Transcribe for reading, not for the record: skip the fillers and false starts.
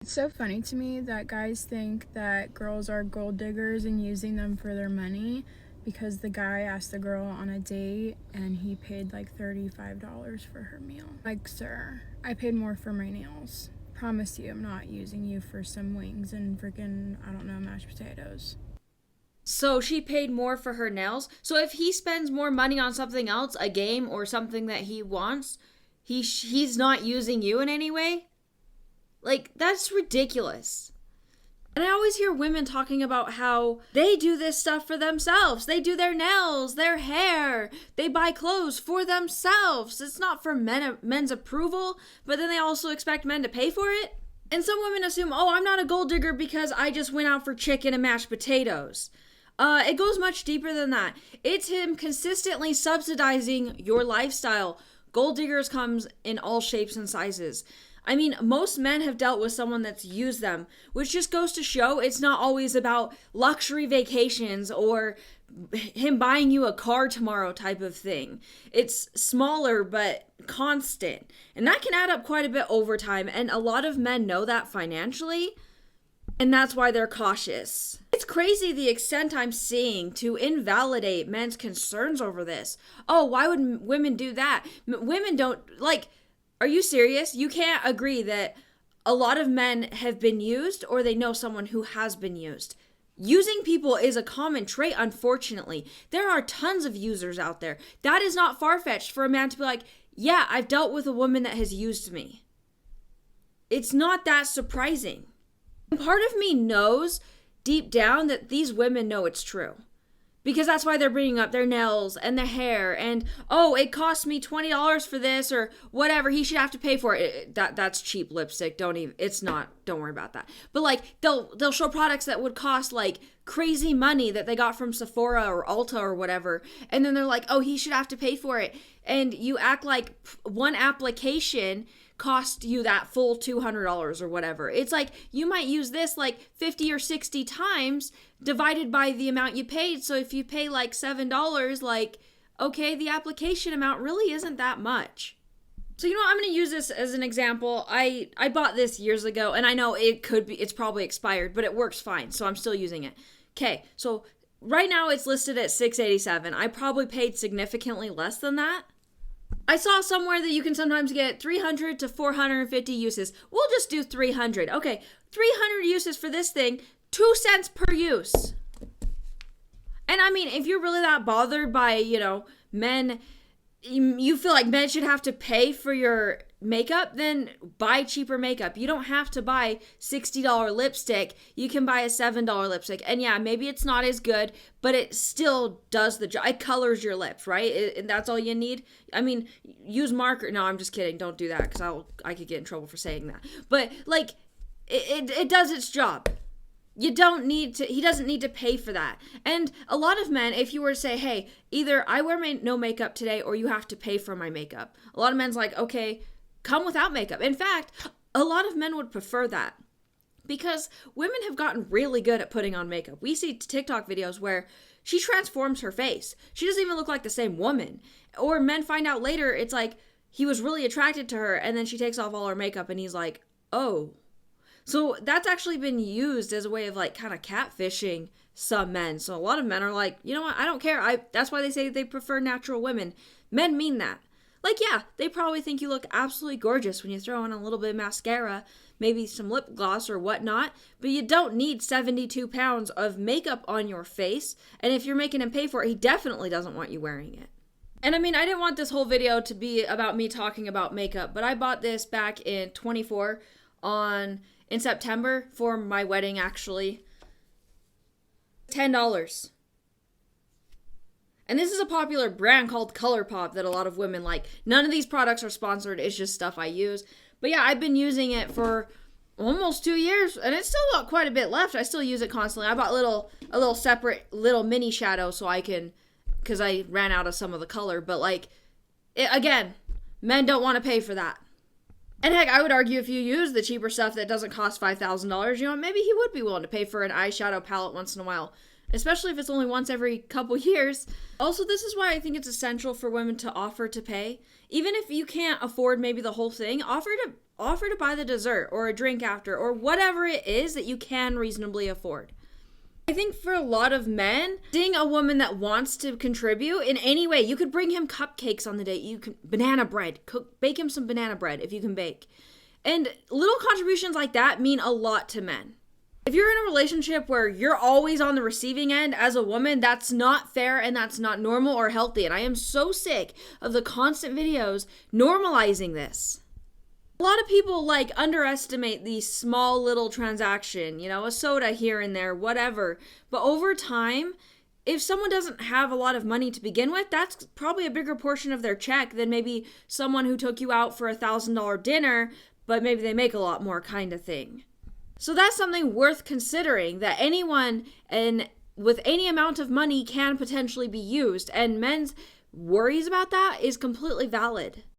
It's so funny to me that guys think that girls are gold diggers and using them for their money because the guy asked the girl on a date and he paid like $35 for her meal. Like, sir, I paid more for my nails. Promise you, I'm not using you for some wings and freaking, I don't know, mashed potatoes. So she paid more for her nails. So if he spends more money on something else, a game or something that he wants, he's not using you in any way? Like, that's ridiculous. And I always hear women talking about how they do this stuff for themselves. They do their nails, their hair, they buy clothes for themselves. It's not for men's approval, but then they also expect men to pay for it. And some women assume, oh, I'm not a gold digger because I just went out for chicken and mashed potatoes. It goes much deeper than that. It's him consistently subsidizing your lifestyle. Gold diggers comes in all shapes and sizes. I mean, most men have dealt with someone that's used them, which just goes to show it's not always about luxury vacations or him buying you a car tomorrow type of thing. It's smaller but constant. And that can add up quite a bit over time. And a lot of men know that financially. And that's why they're cautious. It's crazy the extent I'm seeing to invalidate men's concerns over this. Oh, why would women do that? Women don't, like, are you serious? You can't agree that a lot of men have been used or they know someone who has been used. Using people is a common trait, unfortunately. There are tons of users out there. That is not far-fetched for a man to be like, yeah, I've dealt with a woman that has used me. It's not that surprising. Part of me knows deep down that these women know it's true. Because that's why they're bringing up their nails and their hair and, oh, it cost me $20 for this or whatever. He should have to pay for it. That's cheap lipstick. It's not. Don't worry about that. But like they'll show products that would cost like crazy money that they got from Sephora or Ulta or whatever. And then they're like, oh, he should have to pay for it. And you act like one application cost you that full $200 or whatever. It's like you might use this like 50 or 60 times divided by the amount you paid. So if you pay like $7, like, okay, the application amount really isn't that much. So you know what? I'm going to use this as an example. I bought this years ago and I know it's probably expired, but it works fine. So I'm still using it. Okay. So right now it's listed at $687. I probably paid significantly less than that. I saw somewhere that you can sometimes get 300 to 450 uses. We'll just do 300. Okay, 300 uses for this thing, 2 cents per use. And I mean, if you're really that bothered by, men, you feel like men should have to pay for your makeup, then buy cheaper makeup. You don't have to buy $60 lipstick. You can buy a $7 lipstick. And yeah, maybe it's not as good, but it still does the job. It colors your lips, right? And that's all you need. I mean, use marker. No, I'm just kidding. Don't do that because I could get in trouble for saying that. But like, it does its job. He doesn't need to pay for that. And a lot of men, if you were to say, hey, either I wear no makeup today or you have to pay for my makeup. A lot of men's like, okay, come without makeup. In fact, a lot of men would prefer that because women have gotten really good at putting on makeup. We see TikTok videos where she transforms her face. She doesn't even look like the same woman. Or men find out later it's like he was really attracted to her and then she takes off all her makeup and he's like, oh. So that's actually been used as a way of like kind of catfishing some men. So a lot of men are like, you know what? I don't care. That's why they say they prefer natural women. Men mean that. Like, yeah, they probably think you look absolutely gorgeous when you throw on a little bit of mascara, maybe some lip gloss or whatnot, but you don't need 72 pounds of makeup on your face. And if you're making him pay for it, he definitely doesn't want you wearing it. And I mean, I didn't want this whole video to be about me talking about makeup, but I bought this back in 24 in September for my wedding, actually. $10. And this is a popular brand called ColourPop that a lot of women like. None of these products are sponsored. It's just stuff I use. But yeah, I've been using it for almost 2 years, and it's still got quite a bit left. I still use it constantly. I bought a little separate little mini shadow so I can, because I ran out of some of the color. But like, again, men don't want to pay for that. And heck, I would argue if you use the cheaper stuff that doesn't cost $5,000, maybe he would be willing to pay for an eyeshadow palette once in a while. Especially if it's only once every couple years. Also, this is why I think it's essential for women to offer to pay. Even if you can't afford maybe the whole thing, offer offer to buy the dessert or a drink after or whatever it is that you can reasonably afford. I think for a lot of men, seeing a woman that wants to contribute in any way, you could bring him cupcakes on the date, you can banana bread, bake him some banana bread if you can bake. And little contributions like that mean a lot to men. If you're in a relationship where you're always on the receiving end as a woman, that's not fair and that's not normal or healthy. And I am so sick of the constant videos normalizing this. A lot of people like underestimate the small little transaction, a soda here and there, whatever. But over time, if someone doesn't have a lot of money to begin with, that's probably a bigger portion of their check than maybe someone who took you out for $1,000 dinner, but maybe they make a lot more kind of thing. So that's something worth considering, that anyone with any amount of money can potentially be used, and men's worries about that is completely valid.